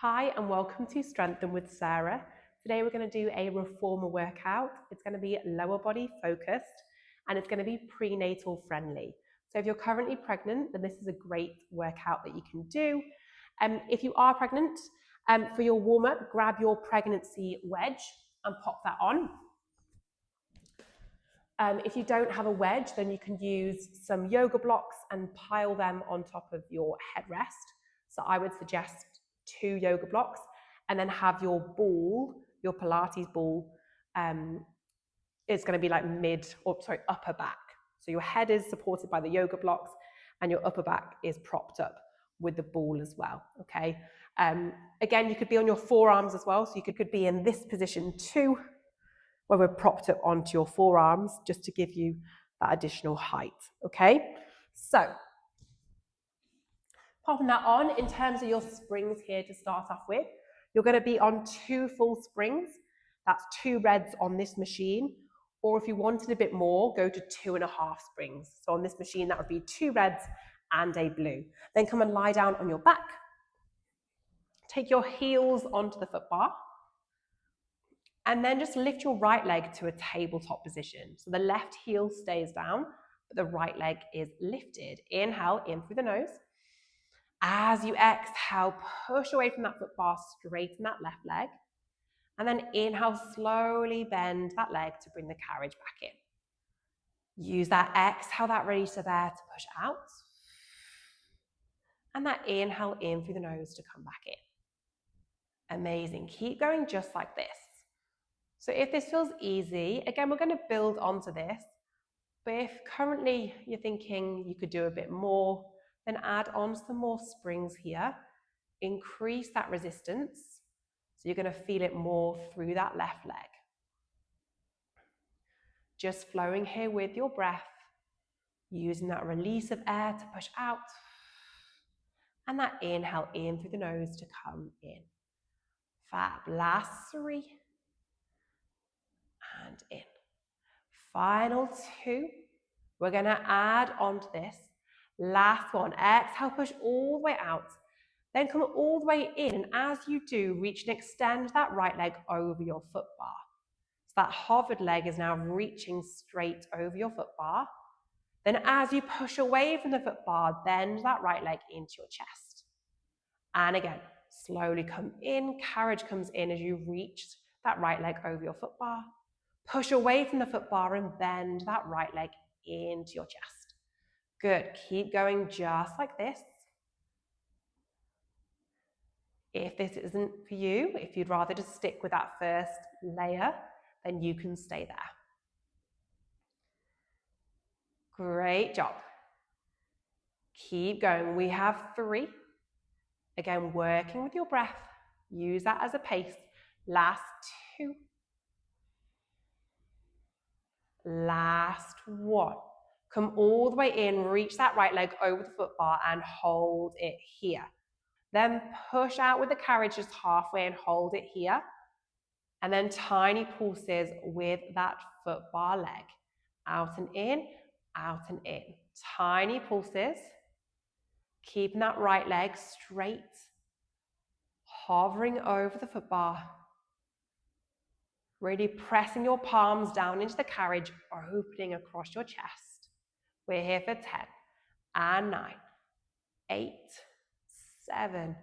Hi and welcome to Strengthen with Sarah. Today we're going to do a reformer workout. It's going to be lower body focused and it's going to be prenatal friendly. So if you're currently pregnant, then this is a great workout that you can do. If you are pregnant, for your warm-up, grab your pregnancy wedge and pop that on. If you don't have a wedge, then you can use some yoga blocks and pile them on top of your headrest. So I would suggest 2 yoga blocks and then have your ball, your Pilates ball, it's going to be like upper back. So your head is supported by the yoga blocks and your upper back is propped up with the ball as well, okay? Again, you could be on your forearms as well. So you could be in this position too, where we're propped up onto your forearms just to give you that additional height, okay? So, popping that on, in terms of your springs here to start off with, you're going to be on 2 full springs. That's 2 reds on this machine. Or if you wanted a bit more, go to 2.5 springs. So on this machine, that would be 2 reds and a blue. Then come and lie down on your back. Take your heels onto the foot bar. And then just lift your right leg to a tabletop position. So the left heel stays down, but the right leg is lifted. Inhale, in through the nose. As you exhale, push away from that foot bar, straighten that left leg. And then inhale, slowly bend that leg to bring the carriage back in. Use that exhale, that releaser there to push out. And that inhale in through the nose to come back in. Amazing. Keep going just like this. So if this feels easy, again, we're going to build onto this. But if currently you're thinking you could do a bit more, then add on some more springs here. Increase that resistance. So you're going to feel it more through that left leg. Just flowing here with your breath, using that release of air to push out. And that inhale in through the nose to come in. Fab. Last 3. And in. Final 2. We're going to add on to this. Last one. Exhale, push all the way out. Then come all the way in. And as you do, reach and extend that right leg over your foot bar. So that hovered leg is now reaching straight over your foot bar. Then as you push away from the foot bar, bend that right leg into your chest. And again, slowly come in. Carriage comes in as you reach that right leg over your foot bar. Push away from the foot bar and bend that right leg into your chest. Good. Keep going just like this. If this isn't for you, if you'd rather just stick with that first layer, then you can stay there. Great job. Keep going. We have 3. Again, working with your breath. Use that as a pace. Last 2. Last 1. Come all the way in, reach that right leg over the foot bar and hold it here. Then push out with the carriage just halfway and hold it here. And then tiny pulses with that foot bar leg. Out and in, out and in. Tiny pulses. Keeping that right leg straight. Hovering over the foot bar. Really pressing your palms down into the carriage, opening across your chest. We're here for 10 and 9, 8, 7,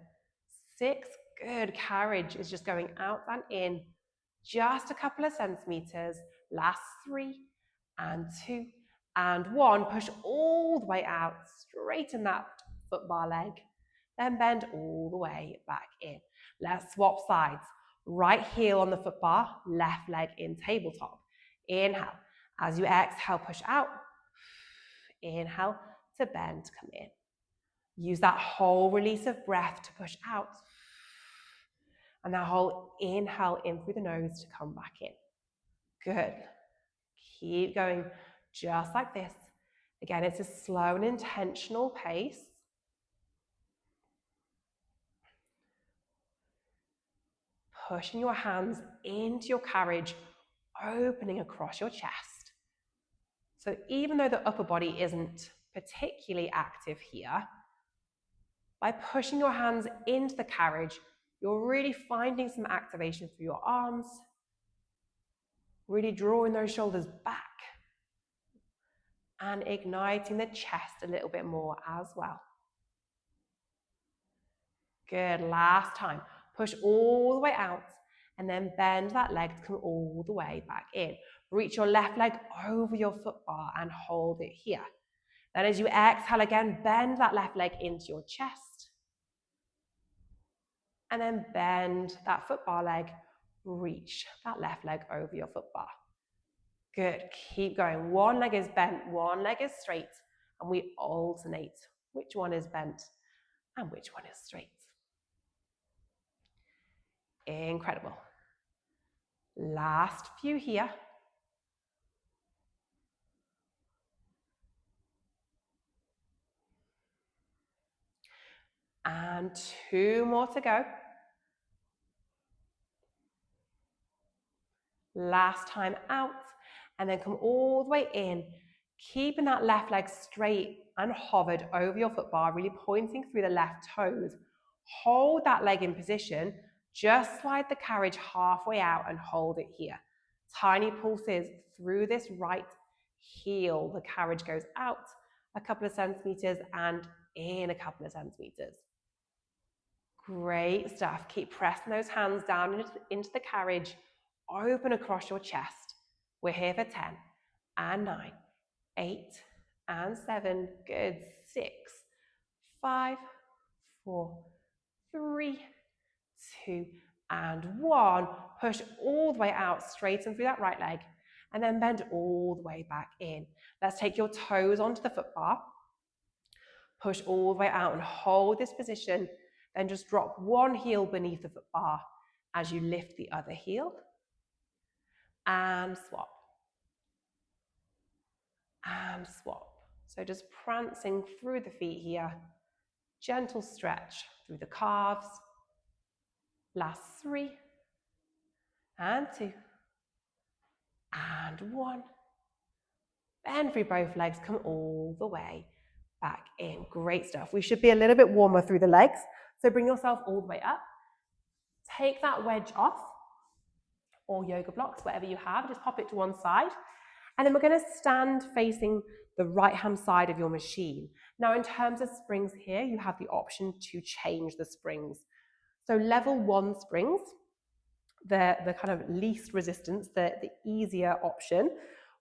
6. Good. Carriage is just going out and in. Just a couple of centimeters. Last 3 and 2 and 1. Push all the way out. Straighten that foot bar leg. Then bend all the way back in. Let's swap sides. Right heel on the foot bar, left leg in tabletop. Inhale. As you exhale, push out. Inhale to bend, come in. Use that whole release of breath to push out. And that whole inhale in through the nose to come back in. Good. Keep going just like this. Again, it's a slow and intentional pace. Pushing your hands into your carriage, opening across your chest. So even though the upper body isn't particularly active here, by pushing your hands into the carriage, You're really finding some activation through your arms, really drawing those shoulders back and igniting the chest a little bit more as well. Good, last time. Push all the way out and then bend that leg to come all the way back in. Reach your left leg over your foot bar and hold it here. Then as you exhale again, bend that left leg into your chest. And then bend that foot bar leg, reach that left leg over your foot bar. Good, keep going. One leg is bent, one leg is straight, and we alternate which one is bent and which one is straight. Incredible. Last few here. And 2 more to go. Last time out, and then come all the way in, keeping that left leg straight and hovered over your foot bar, really pointing through the left toes. Hold that leg in position, just slide the carriage halfway out and hold it here. Tiny pulses through this right heel. The carriage goes out a couple of centimeters and in a couple of centimeters. Great stuff. Keep pressing those hands down into the carriage. Open across your chest. We're here for 10 and 9, 8 and 7. Good. 6, 5, 4, 3, 2 and 1. Push all the way out, straighten through that right leg, and then bend all the way back in. Let's take your toes onto the foot bar. Push all the way out and hold this position. Then just drop one heel beneath the foot bar as you lift the other heel. And swap. And swap. So just prancing through the feet here. Gentle stretch through the calves. Last 3. And 2. And 1. Bend through both legs. Come all the way back in. Great stuff. We should be a little bit warmer through the legs. So bring yourself all the way up. Take that wedge off, or yoga blocks, whatever you have. Just pop it to one side. And then we're going to stand facing the right-hand side of your machine. Now, in terms of springs here, you have the option to change the springs. So level 1 springs, the kind of least resistance, the easier option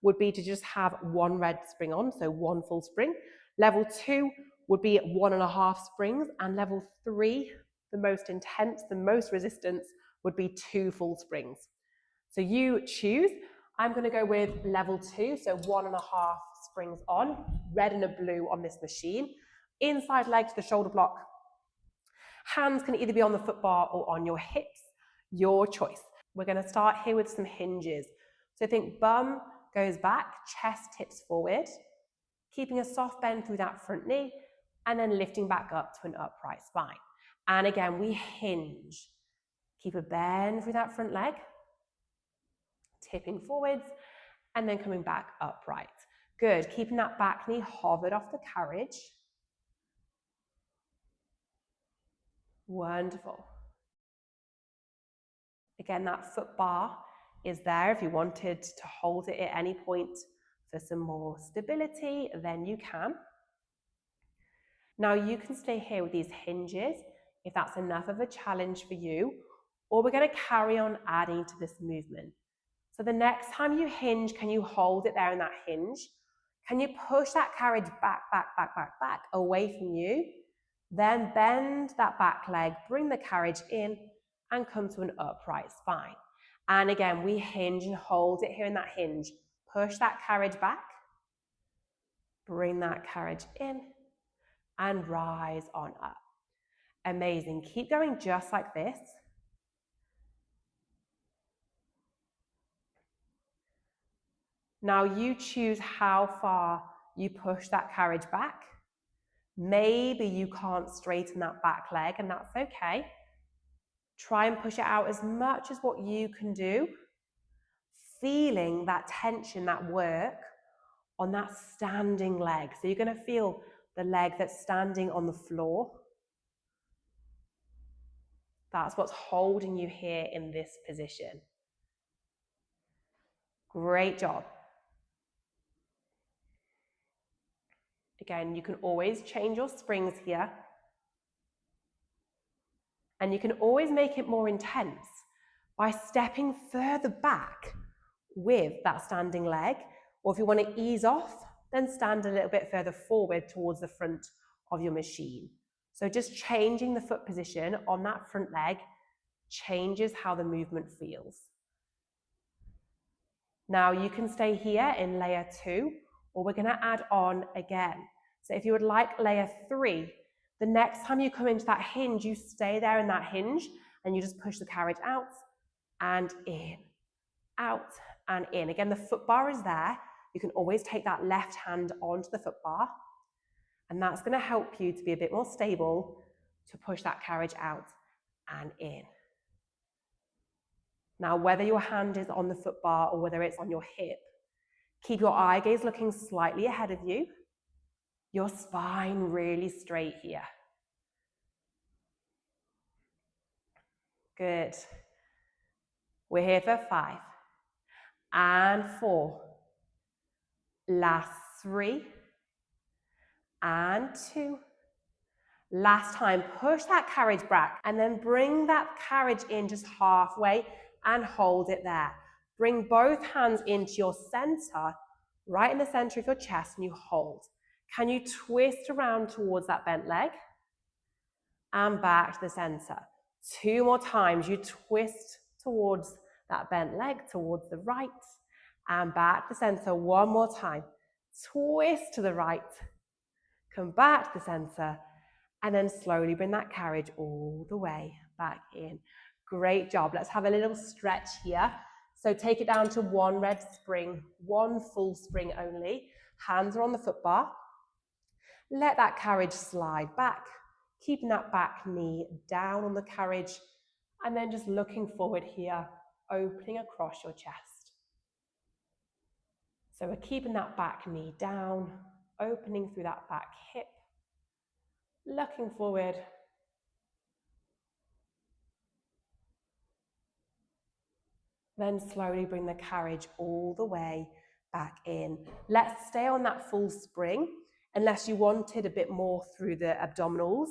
would be to just have one red spring on, so one full spring. Level 2 would be 1.5 springs, and level 3, the most intense, the most resistance, would be 2 full springs. So you choose. I'm going to go with level 2, so 1.5 springs on, red and a blue on this machine. Inside leg to the shoulder block. Hands can either be on the foot bar or on your hips, your choice. We're going to start here with some hinges. So think bum goes back, chest tips forward, keeping a soft bend through that front knee, and then lifting back up to an upright spine. And again, we hinge. Keep a bend through that front leg, tipping forwards, and then coming back upright. Good, keeping that back knee hovered off the carriage. Wonderful. Again, that foot bar is there if you wanted to hold it at any point for some more stability, then you can. Now you can stay here with these hinges if that's enough of a challenge for you, or we're going to carry on adding to this movement. So the next time you hinge, can you hold it there in that hinge? Can you push that carriage back, away from you? Then bend that back leg, bring the carriage in, and come to an upright spine. And again, we hinge and hold it here in that hinge. Push that carriage back, bring that carriage in, and rise on up. Amazing. Keep going just like this. Now you choose how far you push that carriage back. Maybe you can't straighten that back leg, and that's okay. Try and push it out as much as what you can do, feeling that tension, that work on that standing leg. So you're going to feel the leg that's standing on the floor. That's what's holding you here in this position. Great job. Again, you can always change your springs here. And you can always make it more intense by stepping further back with that standing leg. Or if you want to ease off, then stand a little bit further forward towards the front of your machine. So just changing the foot position on that front leg changes how the movement feels. Now you can stay here in layer 2, or we're going to add on again. So if you would like layer 3, the next time you come into that hinge, you stay there in that hinge and you just push the carriage out and in, out and in. Again, the foot bar is there. You can always take that left hand onto the foot bar, and that's going to help you to be a bit more stable to push that carriage out and in. Now, whether your hand is on the foot bar or whether it's on your hip, keep your eye gaze looking slightly ahead of you. Your spine really straight here. Good. We're here for 5 and 4. Last 3 and 2. Last time, push that carriage back and then bring that carriage in just halfway and hold it there. Bring both hands into your center, right in the center of your chest, and you hold. Can you twist around towards that bent leg? And back to the center. 2 more times. You twist towards that bent leg, towards the right, and back to the center. 1 more time. Twist to the right. Come back to the center. And then slowly bring that carriage all the way back in. Great job. Let's have a little stretch here. So take it down to 1 red spring, 1 full spring only. Hands are on the foot bar. Let that carriage slide back, keeping that back knee down on the carriage, and then just looking forward here, opening across your chest. So we're keeping that back knee down, opening through that back hip, looking forward. Then slowly bring the carriage all the way back in. Let's stay on that full spring, unless you wanted a bit more through the abdominals,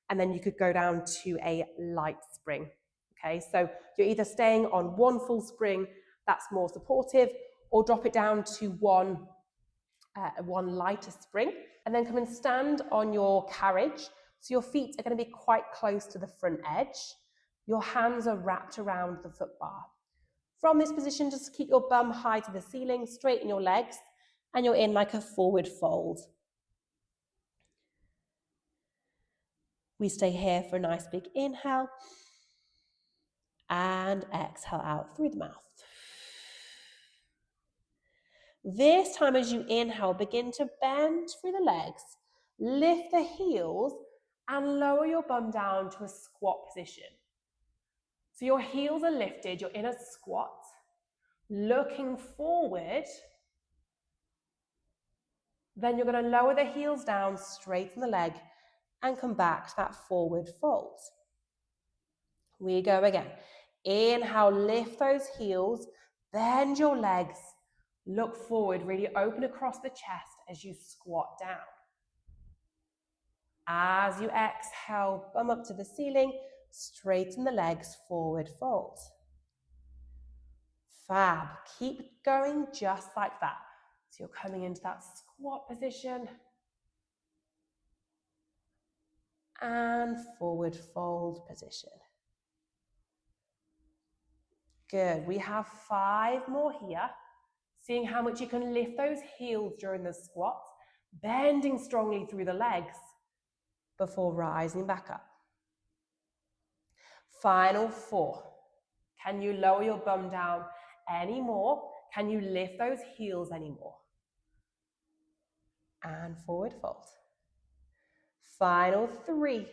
and then you could go down to a light spring. Okay, so you're either staying on 1 full spring, that's more supportive, or drop it down to one lighter spring, and then come and stand on your carriage. So your feet are going to be quite close to the front edge. Your hands are wrapped around the foot bar. From this position, just keep your bum high to the ceiling, straighten your legs, and you're in like a forward fold. We stay here for a nice big inhale, and exhale out through the mouth. This time as you inhale, begin to bend through the legs, lift the heels, and lower your bum down to a squat position. So your heels are lifted, you're in a squat, looking forward. Then you're going to lower the heels down, straighten the leg, and come back to that forward fold. We go again. Inhale, lift those heels, bend your legs, look forward, really open across the chest as you squat down. As you exhale, bum up to the ceiling, straighten the legs, forward fold. Fab. Keep going just like that. So you're coming into that squat position. And forward fold position. Good. We have 5 more here. Seeing how much you can lift those heels during the squat, bending strongly through the legs before rising back up. Final 4. Can you lower your bum down any more? Can you lift those heels anymore? And forward fold. Final 3.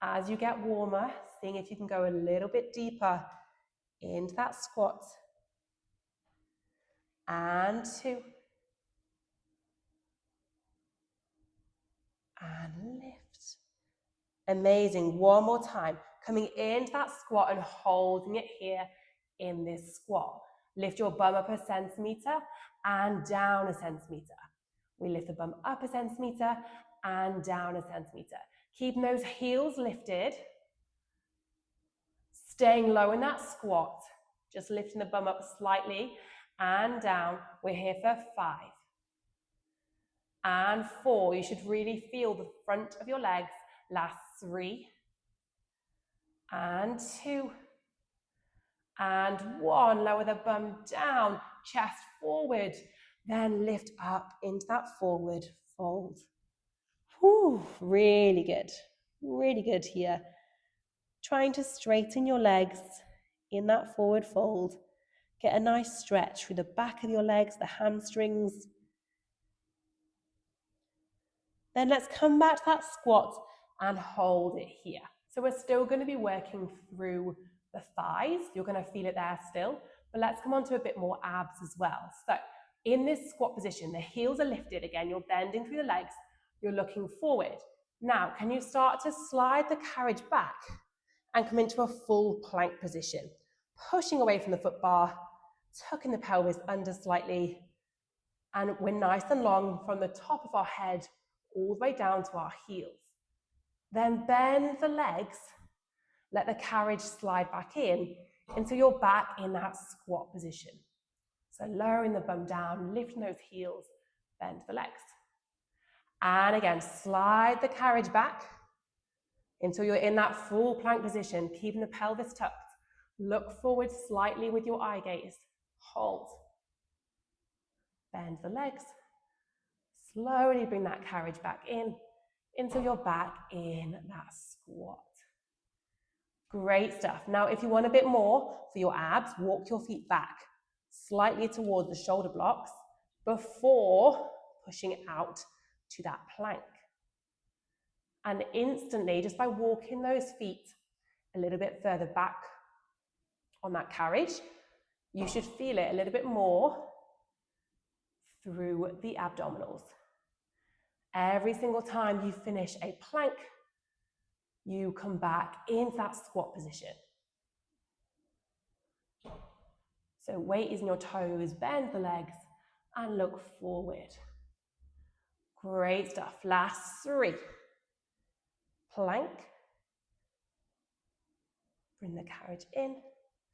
As you get warmer, seeing if you can go a little bit deeper into that squat. And 2. And lift. Amazing. One more time. Coming into that squat and holding it here in this squat. Lift your bum up a centimeter and down a centimeter. We lift the bum up a centimeter and down a centimeter. Keeping those heels lifted. Staying low in that squat. Just lifting the bum up slightly and down. We're here for 5. And 4. You should really feel the front of your legs. Last 3. And 2. And 1. Lower the bum down. Chest forward. Then lift up into that forward fold. Whew, really good. Really good here. Trying to straighten your legs in that forward fold. Get a nice stretch through the back of your legs, the hamstrings. Then let's come back to that squat and hold it here. So we're still going to be working through the thighs. You're going to feel it there still. But let's come on to a bit more abs as well. So in this squat position, the heels are lifted. Again, you're bending through the legs. You're looking forward. Now, can you start to slide the carriage back and come into a full plank position? Pushing away from the foot bar, tucking the pelvis under slightly. And we're nice and long from the top of our head all the way down to our heels. Then bend the legs, let the carriage slide back in until you're back in that squat position. So lowering the bum down, lifting those heels, bend the legs. And again, slide the carriage back until you're in that full plank position, keeping the pelvis tucked. Look forward slightly with your eye gaze. Hold. Bend the legs. Slowly bring that carriage back in until you're back in that squat. Great stuff. Now, if you want a bit more for your abs, walk your feet back slightly towards the shoulder blocks before pushing it out to that plank. And instantly, just by walking those feet a little bit further back on that carriage, you should feel it a little bit more through the abdominals. Every single time you finish a plank, you come back into that squat position. So weight is in your toes, bend the legs, and look forward. Great stuff. Last 3. Plank. Bring the carriage in.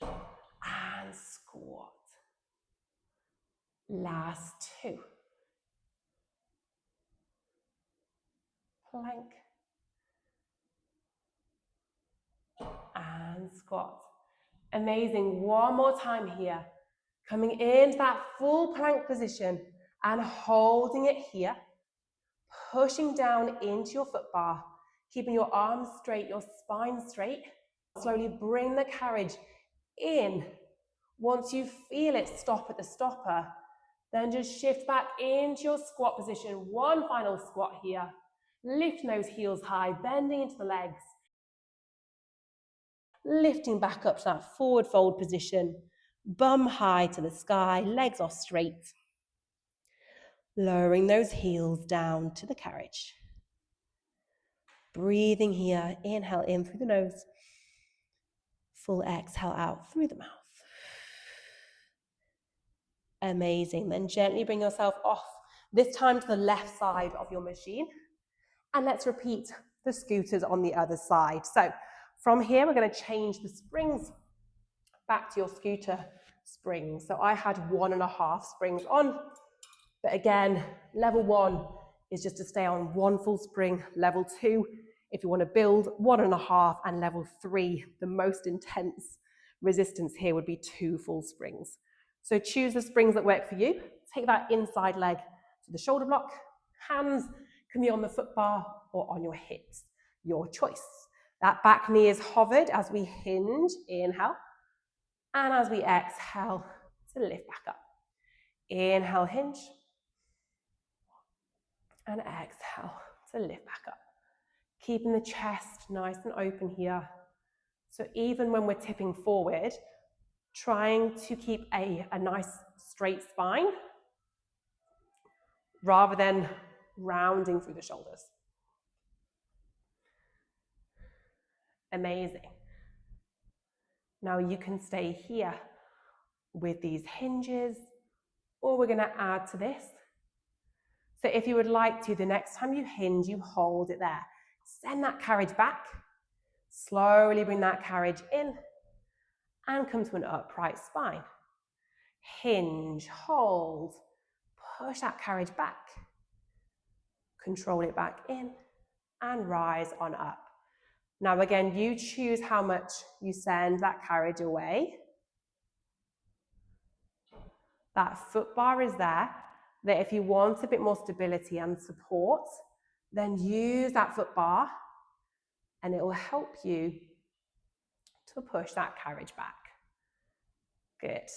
And squat. Last 2. Plank. And squat. Amazing. One more time here. Coming into that full plank position and holding it here. Pushing down into your foot bar. Keeping your arms straight, your spine straight. Slowly bring the carriage in. Once you feel it stop at the stopper, then just shift back into your squat position. One final squat here. Lifting those heels high, bending into the legs. Lifting back up to that forward fold position. Bum high to the sky, legs are straight. Lowering those heels down to the carriage. Breathing here, inhale in through the nose. Full exhale out through the mouth. Amazing. Then gently bring yourself off, this time to the left side of your machine. And let's repeat the scooters on the other side. So from here, we're going to change the springs back to your scooter springs. So I had 1.5 springs on, but again, level 1 is just to stay on 1 full spring. Level 2, if you want to build 1.5, and level 3, the most intense resistance here would be 2 full springs. So choose the springs that work for you. Take that inside leg to the shoulder block. Hands can be on the foot bar or on your hips, your choice. That back knee is hovered as we hinge, inhale, and as we exhale to lift back up. Inhale, hinge, and exhale to lift back up. Keeping the chest nice and open here. So even when we're tipping forward, trying to keep a nice straight spine rather than rounding through the shoulders. Amazing. Now you can stay here with these hinges, or we're going to add to this. So if you would like to, the next time you hinge, you hold it there. Send that carriage back. Slowly bring that carriage in and come to an upright spine. Hinge, hold, push that carriage back. Control it back in and rise on up. Now again, you choose how much you send that carriage away. That foot bar is there, that if you want a bit more stability and support, then use that foot bar and it will help you to push that carriage back. Good.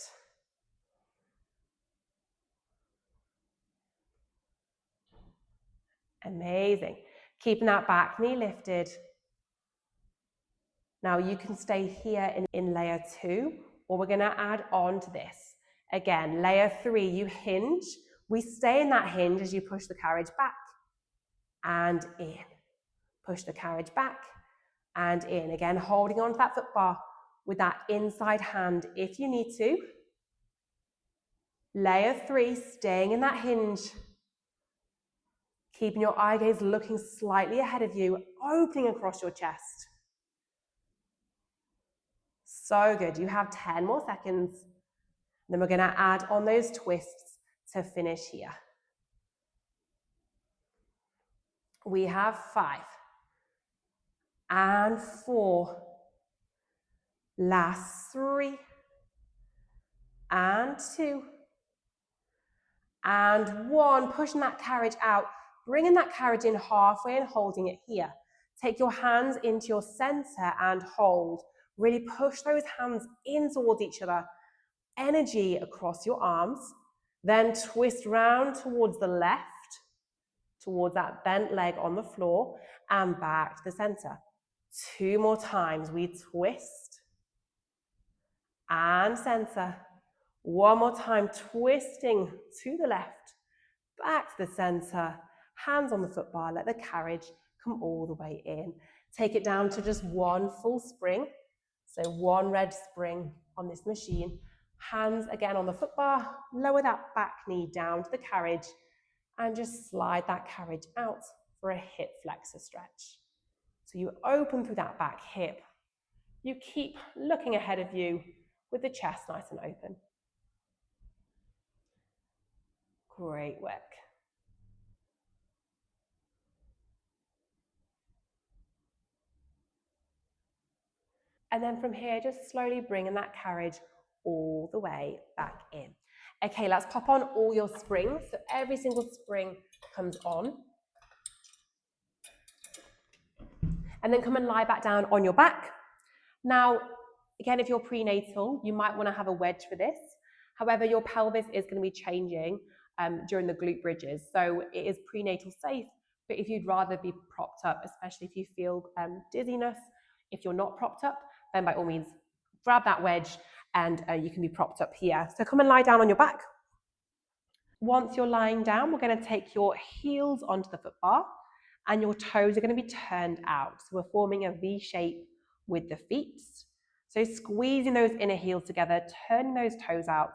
Amazing. Keeping that back knee lifted. Now you can stay here in layer 2, or we're going to add on to this. Again, layer 3, you hinge. We stay in that hinge as you push the carriage back and in. Push the carriage back and in. Again, holding on to that foot bar with that inside hand if you need to. Layer 3, staying in that hinge. Keeping your eye gaze looking slightly ahead of you, opening across your chest. So good. You have 10 more seconds. Then we're going to add on those twists to finish here. We have 5 and 4. Last 3 and 2 and 1. Pushing that carriage out, bringing that carriage in halfway and holding it here. Take your hands into your center and hold. Really push those hands in towards each other. Energy across your arms. Then twist round towards the left, towards that bent leg on the floor, and back to the center. 2 more times. We twist and center. 1 more time, twisting to the left, back to the center, hands on the foot bar, let the carriage come all the way in. Take it down to just 1 full spring. So 1 red spring on this machine. Hands again on the foot bar, lower that back knee down to the carriage and just slide that carriage out for a hip flexor stretch. So you open through that back hip. You keep looking ahead of you with the chest nice and open. Great work. And then from here, just slowly bringing that carriage all the way back in. Okay, let's pop on all your springs. So every single spring comes on. And then come and lie back down on your back. Now, again, if you're prenatal, you might want to have a wedge for this. However, your pelvis is going to be changing during the glute bridges. So it is prenatal safe, but if you'd rather be propped up, especially if you feel dizziness, if you're not propped up, then by all means, grab that wedge and you can be propped up here. So come and lie down on your back. Once you're lying down, we're going to take your heels onto the foot bar and your toes are going to be turned out. So we're forming a V shape with the feet. So squeezing those inner heels together, turning those toes out,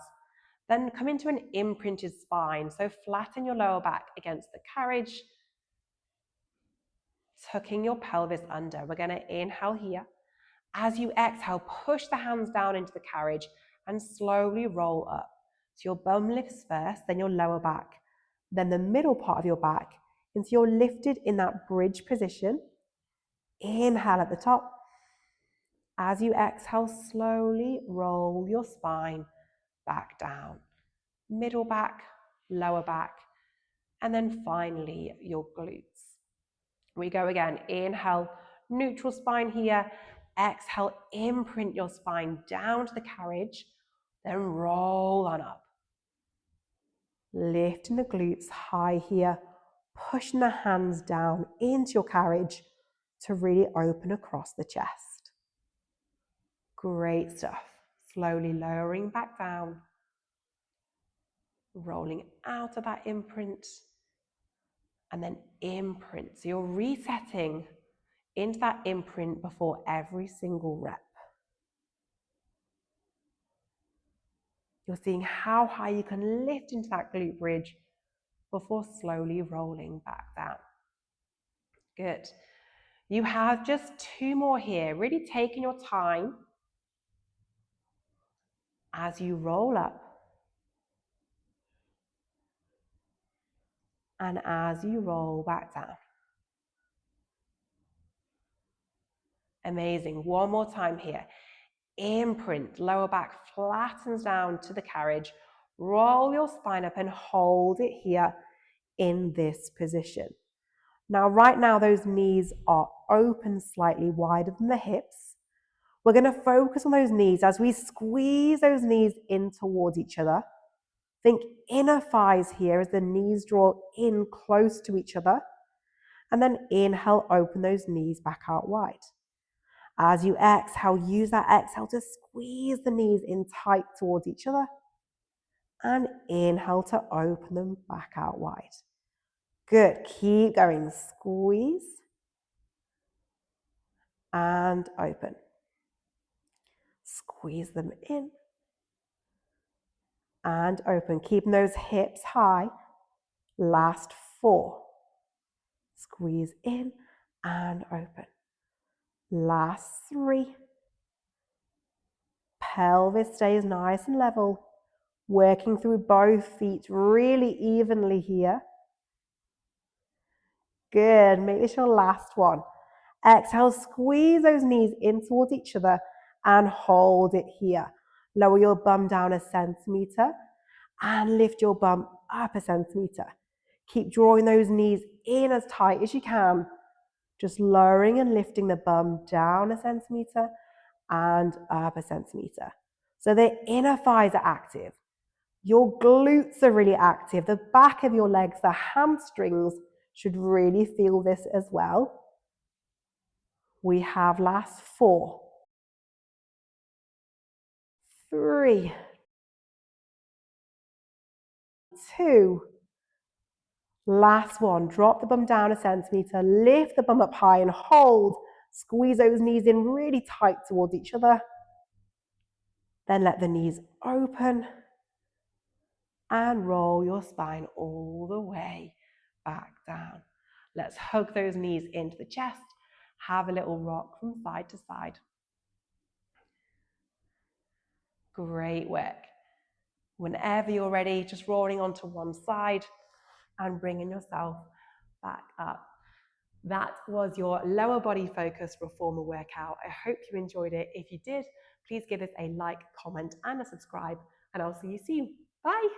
then come into an imprinted spine. So flatten your lower back against the carriage, tucking your pelvis under. We're going to inhale here. As you exhale, push the hands down into the carriage and slowly roll up. So your bum lifts first, then your lower back, then the middle part of your back, until you're lifted in that bridge position. Inhale at the top. As you exhale, slowly roll your spine back down. Middle back, lower back, and then finally your glutes. We go again. Inhale, neutral spine here. Exhale, imprint your spine down to the carriage, then roll on up. Lifting the glutes high here, pushing the hands down into your carriage to really open across the chest. Great stuff. Slowly lowering back down, rolling out of that imprint, and then imprint. So you're resetting into that imprint before every single rep. You're seeing how high you can lift into that glute bridge before slowly rolling back down. Good. You have just 2 more here, really taking your time as you roll up and as you roll back down. Amazing. One more time here. Imprint, lower back flattens down to the carriage. Roll your spine up and hold it here in this position. Now, right now, those knees are open slightly wider than the hips. We're going to focus on those knees as we squeeze those knees in towards each other. Think inner thighs here as the knees draw in close to each other. And then inhale, open those knees back out wide. As you exhale, use that exhale to squeeze the knees in tight towards each other. And inhale to open them back out wide. Good. Keep going. Squeeze. And open. Squeeze them in. And open. Keeping those hips high. Last 4. Squeeze in and open. Last 3. Pelvis stays nice and level. Working through both feet really evenly here. Good. Make this your last one. Exhale, squeeze those knees in towards each other and hold it here. Lower your bum down a centimeter and lift your bum up a centimeter. Keep drawing those knees in as tight as you can. Just lowering and lifting the bum down a centimeter and up a centimeter. So the inner thighs are active. Your glutes are really active. The back of your legs, the hamstrings, should really feel this as well. We have last 4, 3, 2, last 1. Drop the bum down a centimeter, lift the bum up high and hold. Squeeze those knees in really tight towards each other. Then let the knees open and roll your spine all the way back down. Let's hug those knees into the chest. Have a little rock from side to side. Great work. Whenever you're ready, just rolling onto one side and bringing yourself back up. That was your lower body focused reformer workout. I hope you enjoyed it. If you did, please give us a like, comment, and a subscribe, and I'll see you soon. Bye.